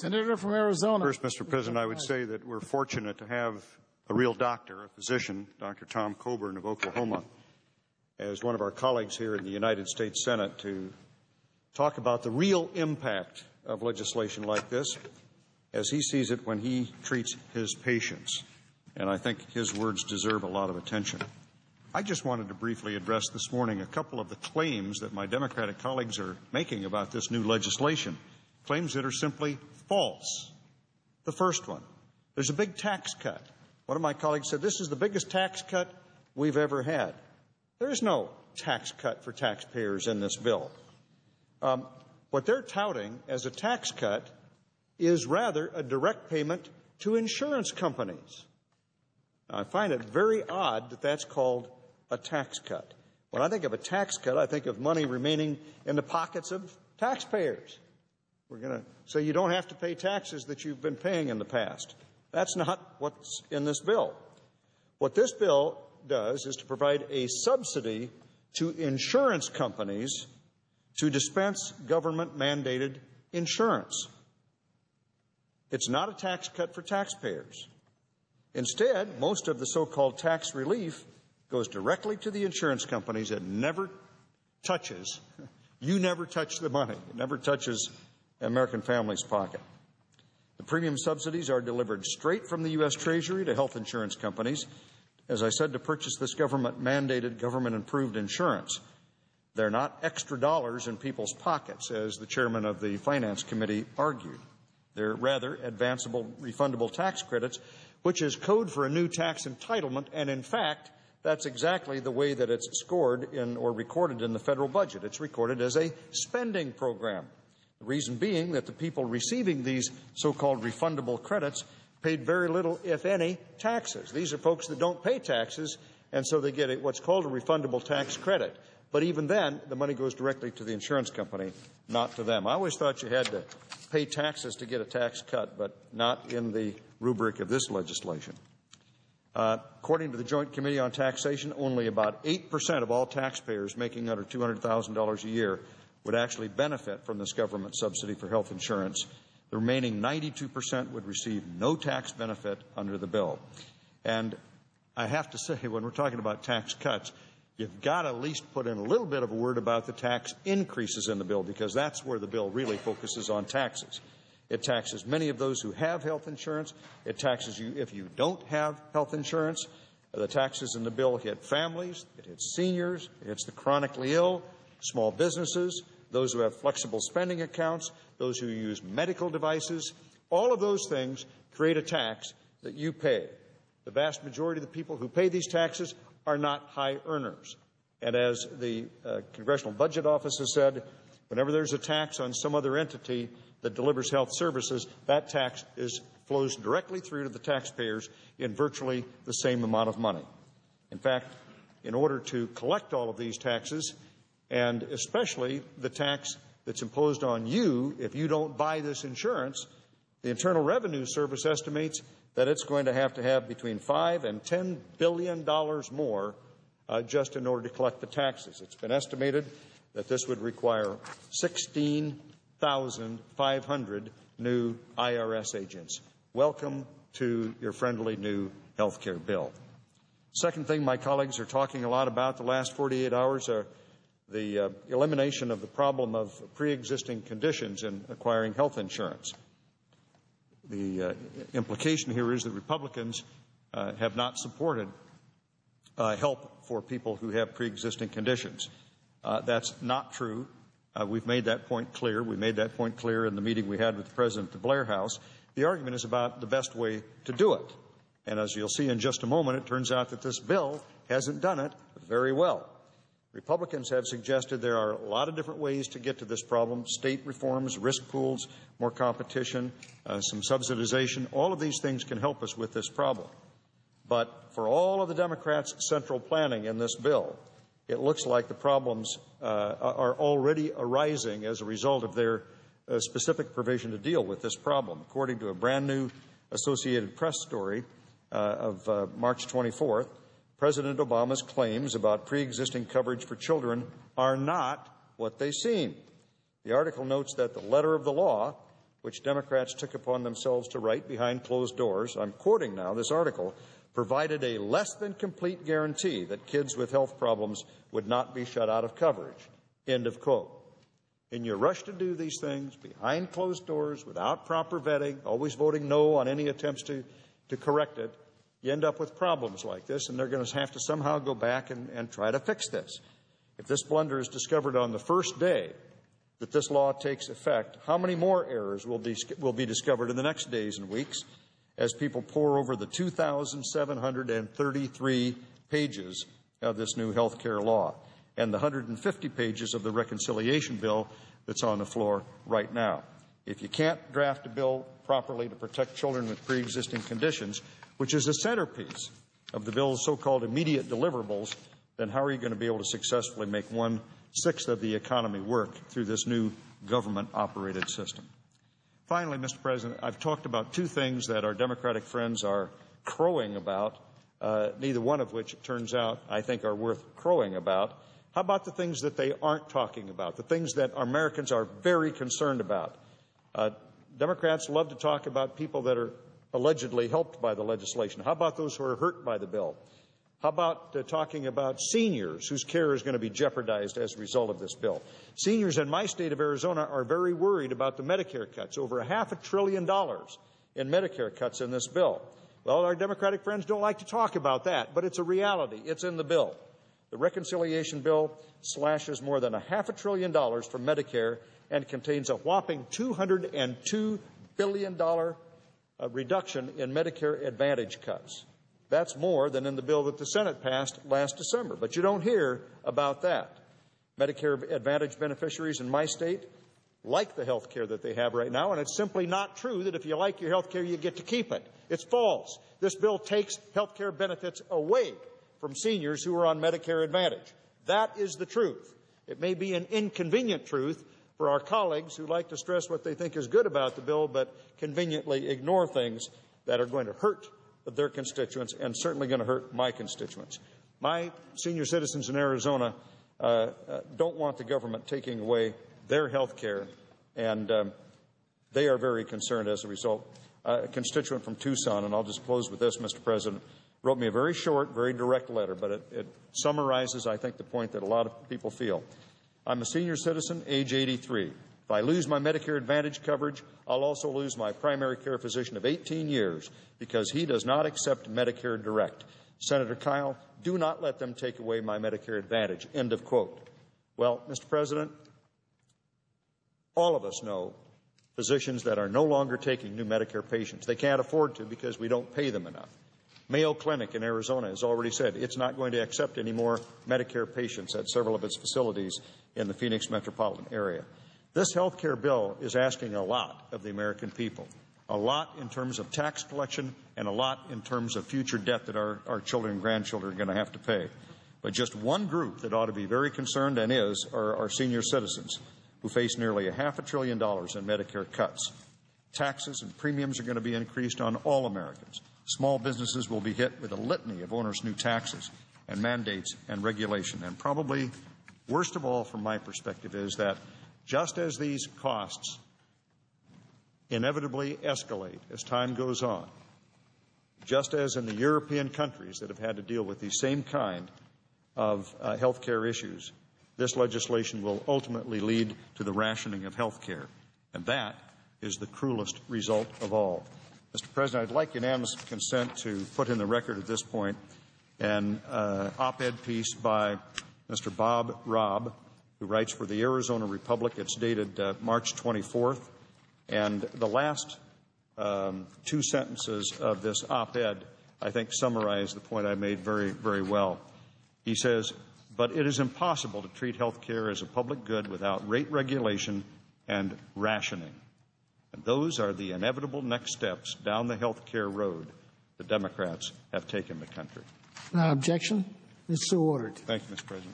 Senator from Arizona. First, Mr. President, I would say that we're fortunate to have a real doctor, a physician, Dr. Tom Coburn of Oklahoma, as one of our colleagues here in the United States Senate to talk about the real impact of legislation like this as he sees it when he treats his patients. And I think his words deserve a lot of attention. I just wanted to briefly address this morning a couple of the claims that my Democratic colleagues are making about this new legislation, claims that are simply false. The first one, there's a big tax cut. One of my colleagues said this is the biggest tax cut we've ever had. There is no tax cut for taxpayers in this bill. What they're touting as a tax cut is rather a direct payment to insurance companies. Now, I find it very odd that that's called a tax cut. When I think of a tax cut, I think of money remaining in the pockets of taxpayers. We're going to say you don't have to pay taxes that you've been paying in the past. That's not what's in this bill. What this bill does is to provide a subsidy to insurance companies to dispense government-mandated insurance. It's not a tax cut for taxpayers. Instead, most of the so-called tax relief goes directly to the insurance companies. It never touches, you never touch the money. It never touches the American family's pocket. The premium subsidies are delivered straight from the U.S. Treasury to health insurance companies, as I said, to purchase this government-mandated, government-approved insurance. They're not extra dollars in people's pockets, as the chairman of the Finance Committee argued. They're rather advanceable, refundable tax credits, which is code for a new tax entitlement, and in fact, that's exactly the way that it's scored in or recorded in the federal budget. It's recorded as a spending program. The reason being that the people receiving these so-called refundable credits paid very little, if any, taxes. These are folks that don't pay taxes, and so they get what's called a refundable tax credit. But even then, the money goes directly to the insurance company, not to them. I always thought you had to pay taxes to get a tax cut, but not in the rubric of this legislation. According to the Joint Committee on Taxation, only about 8% of all taxpayers making under $200,000 a year would actually benefit from this government subsidy for health insurance. The remaining 92% would receive no tax benefit under the bill. And I have to say, when we're talking about tax cuts, you've got to at least put in a little bit of a word about the tax increases in the bill, because that's where the bill really focuses on taxes. It taxes many of those who have health insurance. It taxes you if you don't have health insurance. The taxes in the bill hit families, it hits seniors, it hits the chronically ill, small businesses, those who have flexible spending accounts, those who use medical devices. All of those things create a tax that you pay. The vast majority of the people who pay these taxes are not high earners. And as the Congressional Budget Office has said, whenever there's a tax on some other entity that delivers health services, that tax flows directly through to the taxpayers in virtually the same amount of money. In fact, in order to collect all of these taxes, and especially the tax that's imposed on you if you don't buy this insurance, the Internal Revenue Service estimates that it's going to have between $5 and $10 billion more just in order to collect the taxes. It's been estimated that this would require 16,500 new IRS agents. Welcome to your friendly new health care bill. Second thing my colleagues are talking a lot about the last 48 hours are the elimination of the problem of pre-existing conditions in acquiring health insurance. The implication here is that Republicans have not supported help for people who have pre-existing conditions. That's not true. We've made that point clear. We made that point clear in the meeting we had with the President at the Blair House. The argument is about the best way to do it. And as you'll see in just a moment, it turns out that this bill hasn't done it very well. Republicans have suggested there are a lot of different ways to get to this problem: state reforms, risk pools, more competition, some subsidization. All of these things can help us with this problem. But for all of the Democrats' central planning in this bill, it looks like the problems are already arising as a result of their specific provision to deal with this problem. According to a brand new Associated Press story of March 24th, President Obama's claims about pre-existing coverage for children are not what they seem. The article notes that the letter of the law which Democrats took upon themselves to write behind closed doors, I'm quoting now this article, provided a less than complete guarantee that kids with health problems would not be shut out of coverage. End of quote. In your rush to do these things behind closed doors, without proper vetting, always voting no on any attempts to correct it, you end up with problems like this, and they're going to have to somehow go back and try to fix this. If this blunder is discovered on the first day that this law takes effect, how many more errors will be discovered in the next days and weeks as people pore over the 2,733 pages of this new health care law and the 150 pages of the reconciliation bill that's on the floor right now? If you can't draft a bill properly to protect children with pre-existing conditions, which is a centerpiece of the bill's so-called immediate deliverables, then how are you going to be able to successfully make 1/6 of the economy work through this new government-operated system? Finally, Mr. President, I've talked about two things that our Democratic friends are crowing about, neither one of which, it turns out, I think are worth crowing about. How about the things that they aren't talking about, the things that Americans are very concerned about? Democrats love to talk about people that are allegedly helped by the legislation. How about those who are hurt by the bill? How about talking about seniors whose care is going to be jeopardized as a result of this bill? Seniors in my state of Arizona are very worried about the Medicare cuts, over $500 billion in Medicare cuts in this bill. Well, our Democratic friends don't like to talk about that, but it's a reality. It's in the bill. The reconciliation bill slashes more than $500 billion from Medicare and contains a whopping $202 billion reduction in Medicare Advantage cuts. That's more than in the bill that the Senate passed last December, but you don't hear about that. Medicare Advantage beneficiaries in my state like the health care that they have right now, and it's simply not true that if you like your health care, you get to keep it. It's false. This bill takes health care benefits away from seniors who are on Medicare Advantage. That is the truth. It may be an inconvenient truth for our colleagues who like to stress what they think is good about the bill, but conveniently ignore things that are going to hurt their constituents and certainly going to hurt my constituents. My senior citizens in Arizona don't want the government taking away their health care, and they are very concerned as a result. A constituent from Tucson, and I'll just close with this, Mr. President, wrote me a very short, very direct letter, but it summarizes, I think, the point that a lot of people feel. I'm a senior citizen, age 83. If I lose my Medicare Advantage coverage, I'll also lose my primary care physician of 18 years because he does not accept Medicare Direct. Senator Kyle, do not let them take away my Medicare Advantage. End of quote. Well, Mr. President, all of us know physicians that are no longer taking new Medicare patients. They can't afford to because we don't pay them enough. Mayo Clinic in Arizona has already said it's not going to accept any more Medicare patients at several of its facilities in the Phoenix metropolitan area. This health care bill is asking a lot of the American people, a lot in terms of tax collection and a lot in terms of future debt that our children and grandchildren are going to have to pay. But just one group that ought to be very concerned and are our senior citizens who face nearly $500 billion in Medicare cuts. Taxes and premiums are going to be increased on all Americans. Small businesses will be hit with a litany of onerous new taxes and mandates and regulation. And probably worst of all from my perspective is that just as these costs inevitably escalate as time goes on, just as in the European countries that have had to deal with these same kind of health care issues, this legislation will ultimately lead to the rationing of health care. And that is the cruelest result of all. Mr. President, I'd like unanimous consent to put in the record at this point an op-ed piece by Mr. Bob Robb, who writes for the Arizona Republic. It's dated March 24th. And the last two sentences of this op-ed, I think, summarize the point I made very, very well. He says, but it is impossible to treat health care as a public good without rate regulation and rationing. And those are the inevitable next steps down the health care road the Democrats have taken the country. Without objection, it's so ordered. Thank you, Mr. President.